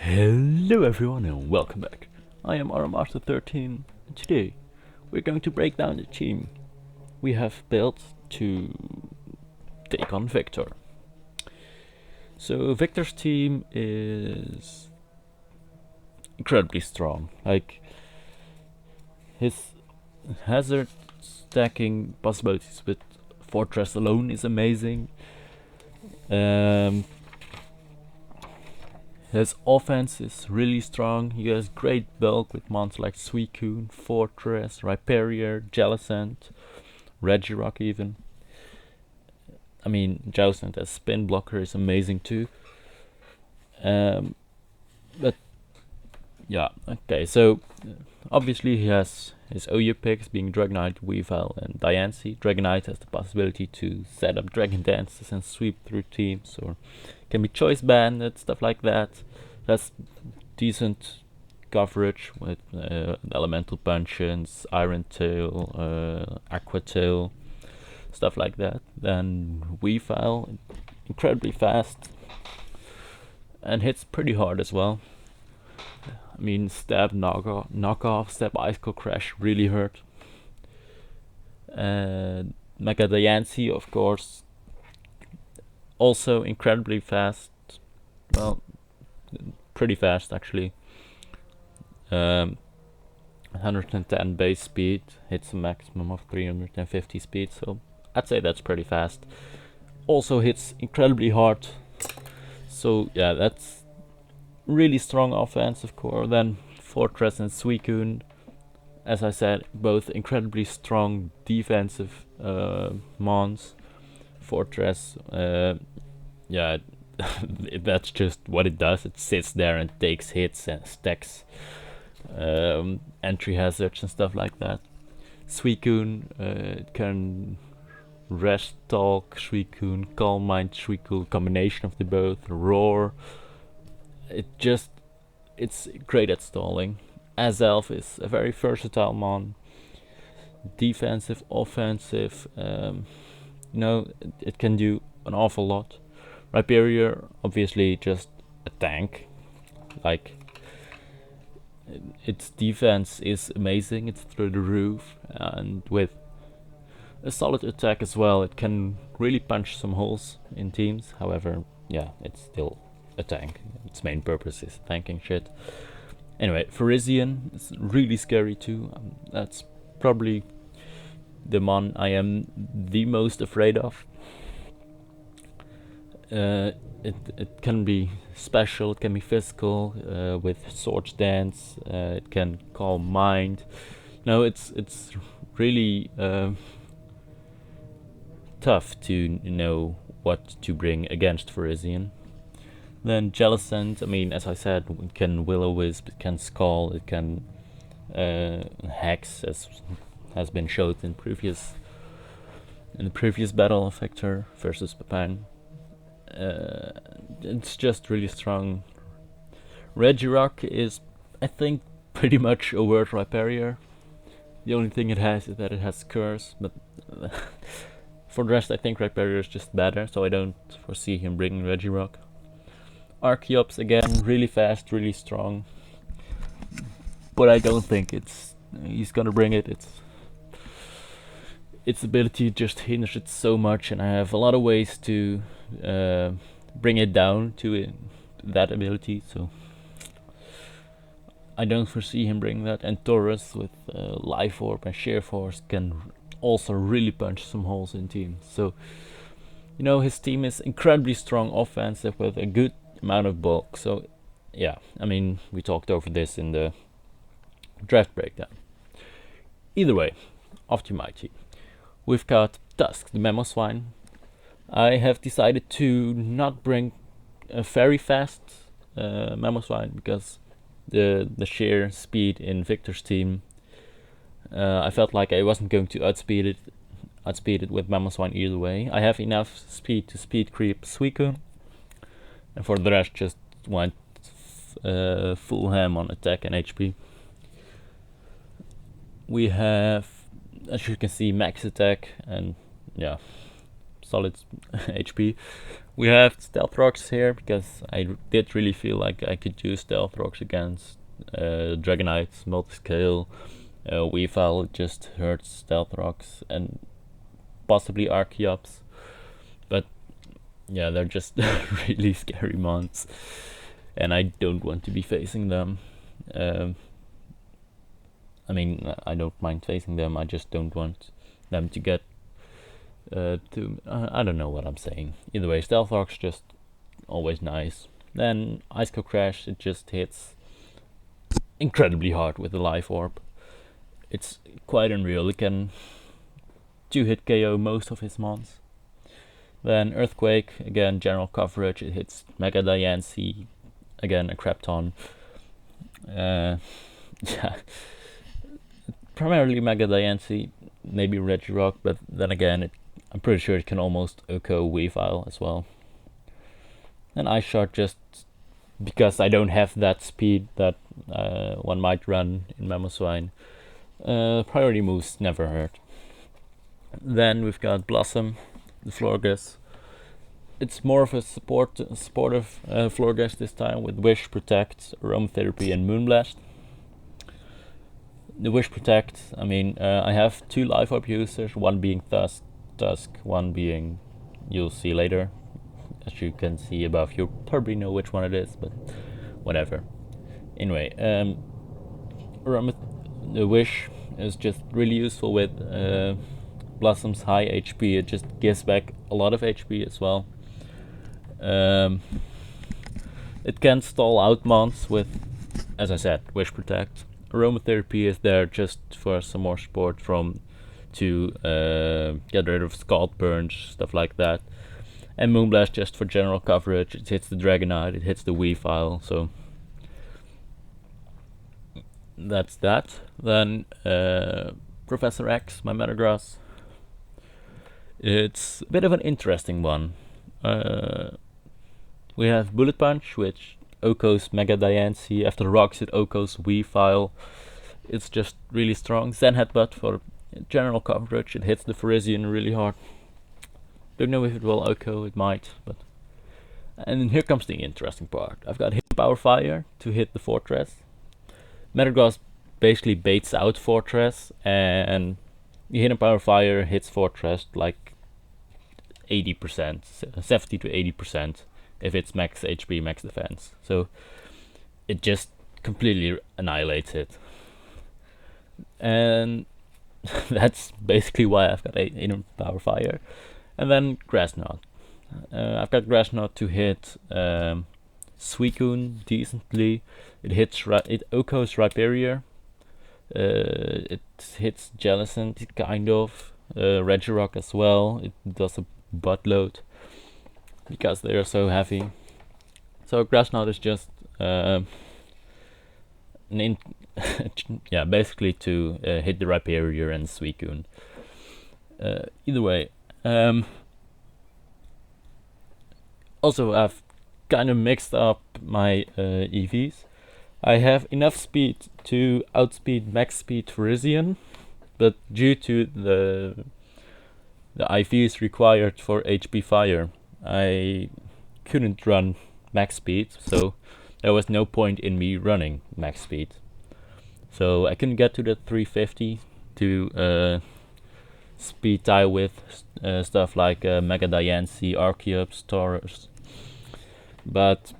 Hello everyone and welcome back. I am RMaster13 and today we're going to break down the team we have built to take on Victor. So Victor's team is incredibly strong. Like, his hazard stacking possibilities with Fortress alone is amazing. His offense is really strong. He has great bulk with mons like Suicune, Fortress, Rhyperior, Jellicent, Regirock even. I mean, Jellicent as spin blocker is amazing too. But yeah, okay, so obviously he has his OU picks being Dragonite, Weavile and Diancie. Dragonite has the possibility to set up Dragon Dances and sweep through teams, or can be Choice Banded, stuff like that. That's decent coverage with Elemental Punches, Iron Tail, Aqua Tail, stuff like that. Then Weavile, incredibly fast and hits pretty hard as well. I mean, stab knockoff, stab icicle crash really hurt. Mega Diancie, of course, also incredibly fast. Well, pretty fast actually. 110 base speed, hits a maximum of 350 speed, so I'd say that's pretty fast. Also hits incredibly hard. So yeah, that's really strong offensive core. Then Fortress and Suicune, as I said, both incredibly strong defensive mons. Fortress, yeah, that's just what it does. It sits there and takes hits and stacks entry hazards and stuff like that. Suicune, it can rest talk Suicune, calm mind Suicune, combination of the both, roar. It's great at stalling. Azelf is a very versatile mon, defensive, offensive. It can do an awful lot. Rhyperior, obviously just a tank. Like, its defense is amazing, it's through the roof, and with a solid attack as well, it can really punch some holes in teams. However, yeah, it's still a tank. Its main purpose is tanking shit. Anyway, Farisian is really scary too. That's probably the mon I am the most afraid of. It can be special, it can be physical, with Swords Dance, it can calm mind. No, it's really tough to know what to bring against Farisian. Then Jellicent, I mean, as I said, it can Will-O-Wisp, it can Skull, it can Hex, as has been showed in the previous battle of Hector versus Pepin. It's just really strong. Regirock is, I think, pretty much a word Rhyperior. The only thing it has is that it has Curse, but for the rest I think Rhyperior is just better, so I don't foresee him bringing Regirock. Archeops, again, really fast, really strong, but I don't think he's gonna bring it. Its ability just hinders it so much, and I have a lot of ways to bring it down to that ability, so I don't foresee him bringing that. And Taurus with Life Orb and Sheer Force can also really punch some holes in teams. So, his team is incredibly strong offensive with a good amount of bulk. So yeah, I mean, we talked over this in the draft breakdown. Either way, off to my team. We've got Tusk, the Mamoswine. I have decided to not bring a very fast Mamoswine because the sheer speed in Victor's team, I felt like I wasn't going to outspeed it with Mamoswine either way. I have enough speed to speed creep Suicune, and for the rest just went full ham on attack and HP. We have, as you can see, max attack and yeah, solid HP. We have Stealth Rocks here because I did really feel like I could use Stealth Rocks against Dragonites, Multiscale, Weavile just hurts Stealth Rocks, and possibly Archeops. But yeah, they're just really scary mons, and I don't want to be facing them. I mean, I don't mind facing them, I just don't want them to get I don't know what I'm saying. Either way, Stealth Rocks just always nice. Then Iceco Crash, it just hits incredibly hard with the Life Orb. It's quite unreal. It can 2-hit KO most of his mons. Then Earthquake, again general coverage. It hits Mega Diancie, again a crap ton. Yeah, primarily Mega Diancie, maybe Regirock, but then again I'm pretty sure it can almost OHKO Weavile as well. And Ice Shard just because I don't have that speed that one might run in Mamoswine. Priority moves never hurt. Then we've got Blossom, the Florges. It's more of a supportive Florges this time with Wish, Protect, Aromatherapy, and Moonblast. The Wish Protect, I mean, I have 2 Life Orb users, one being Tusk, one being, you'll see later. As you can see above, you'll probably know which one it is, but whatever. Anyway, the Wish is just really useful with Blossom's high HP. It just gives back a lot of HP as well. It can stall out mons with, as I said, Wish Protect. Aromatherapy is there just for some more support to get rid of Scald Burns, stuff like that. And Moonblast just for general coverage. It hits the Dragonite, it hits the Weavile, so that's that. Then Professor X, my Metagross. It's a bit of an interesting one. We have Bullet Punch, which OHKOs Mega Diancie. After rocks it OHKOs Weavile. It's just really strong. Zen Headbutt for general coverage. It hits the Frisian really hard. Don't know if it will OHKO, it might, but... And here comes the interesting part. I've got Hidden Power Fire to hit the Fortress. Metagross basically baits out Fortress, and the Hidden Power Fire hits Fortress like 80%, 70 to 80% if it's max HP, max defense. So it just completely annihilates it. And that's basically why I've got a Hidden Power Fire. And then Grass Knot. I've got Grass Knot to hit Suicune decently. It OHKOs Rhyperior. It hits Jellicent, kind of. Regirock as well. It does a buttload because they are so heavy. So Grass Knot is just yeah, basically to hit the Rhyperior and Suicune. Either way. Also, I've kind of mixed up my EVs. I have enough speed to outspeed max speed Frisian, but due to the IVs required for HP Fire, I couldn't run max speed, so there was no point in me running max speed. So I couldn't get to the 350 to speed tie with stuff like Mega Diancie, Archeops, Taurus. But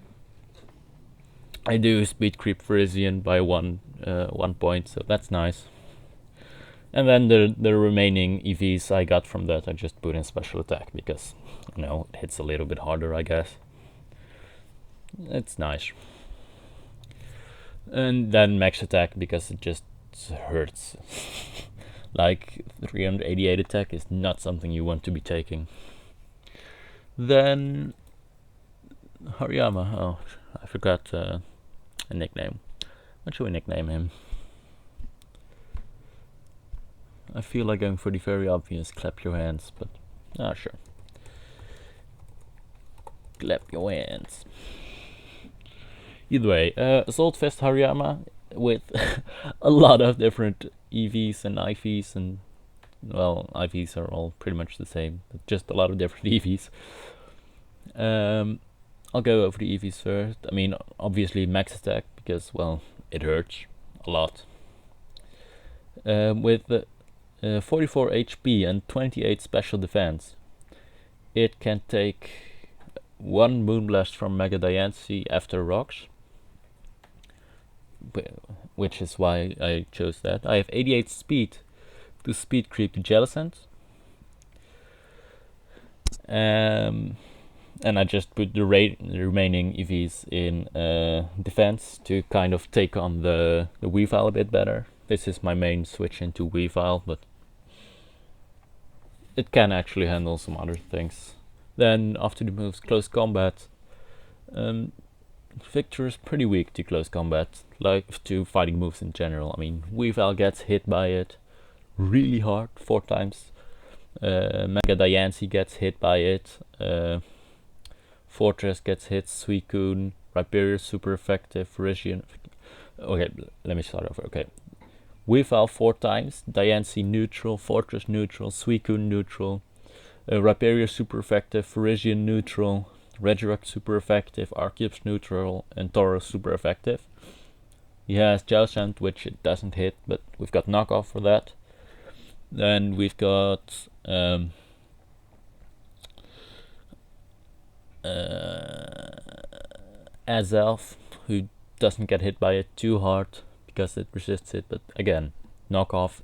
I do speed creep Frisian by one point, so that's nice. And then the remaining EVs I got from that I just put in special attack because, you know, it hits a little bit harder, I guess. It's nice. And then max attack because it just hurts. Like 388 attack is not something you want to be taking. Then Hariyama. Oh, I forgot a nickname. What should we nickname him? I feel like going for the very obvious clap your hands, but sure. Clap your hands. Either way, Assault Fist Hariyama with a lot of different EVs and IVs, and well, IVs are all pretty much the same, but just a lot of different EVs. I'll go over the EVs first. I mean, obviously max attack, because, well, it hurts a lot. With 44 HP and 28 special defense, it can take 1 Moonblast from Mega Diancie after rocks, which is why I chose that. I have 88 speed to speed creep to Jellicent. And I just put the remaining EVs in defense to kind of take on the Weavile a bit better. This is my main switch into Weavile, but it can actually handle some other things. Then after the moves close combat, Victor is pretty weak to close combat, like to fighting moves in general. I mean, Weavile gets hit by it really hard 4 times. Mega Diancie gets hit by it. Fortress gets hit. Suicune, Rhyperior super effective. Virizion. Okay, let me start over. Okay, Weavile 4 times. Diancie neutral. Fortress neutral. Suicune neutral. Rhyperior super effective. Virizion neutral. Regirock super effective. Arceus neutral. And Tauros super effective. He has Jellicent, which it doesn't hit, but we've got knockoff for that. Then we've got Azelf, who doesn't get hit by it too hard because it resists it, but again, knockoff.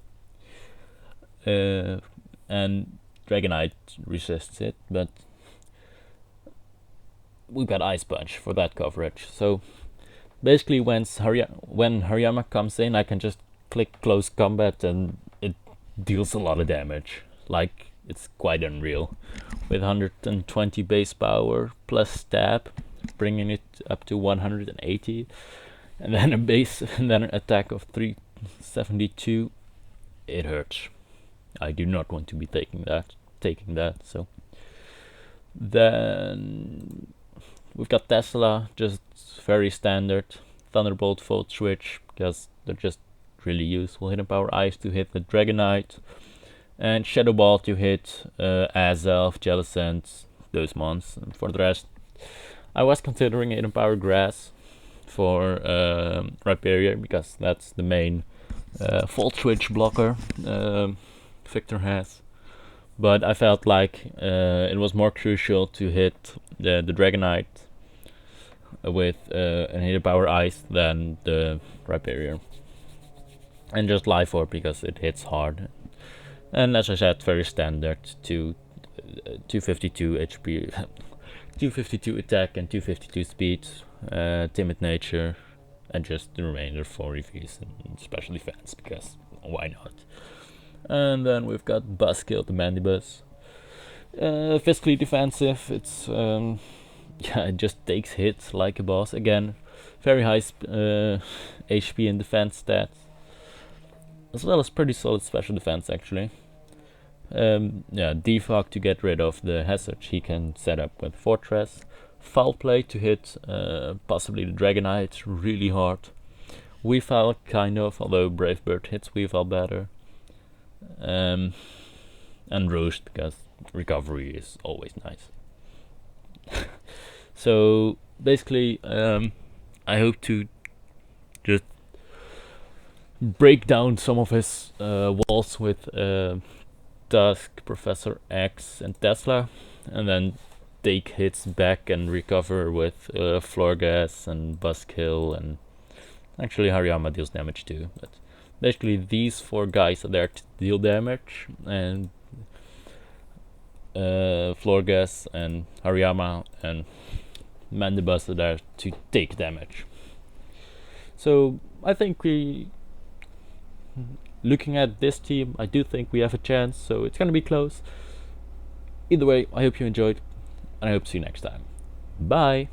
And Dragonite resists it, but we've got Ice Punch for that coverage. So basically, when Hariyama comes in, I can just click close combat and it deals a lot of damage. Like, it's quite unreal. With 120 base power plus stab, bringing it up to 180, and then an attack of 372. It hurts. I do not want to be taking that. So then we've got Tesla, just very standard. Thunderbolt, Volt Switch, because they're just really useful. Hidden Power Ice to hit the Dragonite, and Shadow Ball to hit Azelf, Jellicent, those mons. And for the rest, I was considering Hidden Power Grass for Rhyperior, because that's the main Volt Switch blocker Victor has. But I felt like it was more crucial to hit the Dragonite with an Hidden Power Ice than the Rhyperior. And just Life Orb, because it hits hard. And as I said, very standard to 252 HP, 252 attack and 252 speed, timid nature, and just the remainder 4 EVs and special defense, because why not? And then we've got Buzzkill, the Mandibus. Physically defensive, it's it just takes hits like a boss. Again, very high HP and defense stats, as well as pretty solid special defense actually. Defog to get rid of the hazard he can set up with Fortress. Foul Play to hit possibly the Dragonite really hard. Weavile kind of, although Brave Bird hits Weavile better. And Roost, because recovery is always nice. So basically, I hope to just break down some of his walls with Dusk, Professor X, and Tesla, and then take hits back and recover with Florgas and Buzzkill, and actually Hariyama deals damage too. But basically, these 4 guys are there to deal damage, and Florgas and Hariyama and Mandibus are there to take damage. So I think looking at this team, I do think we have a chance, so it's gonna be close. Either way, I hope you enjoyed, and I hope to see you next time. Bye!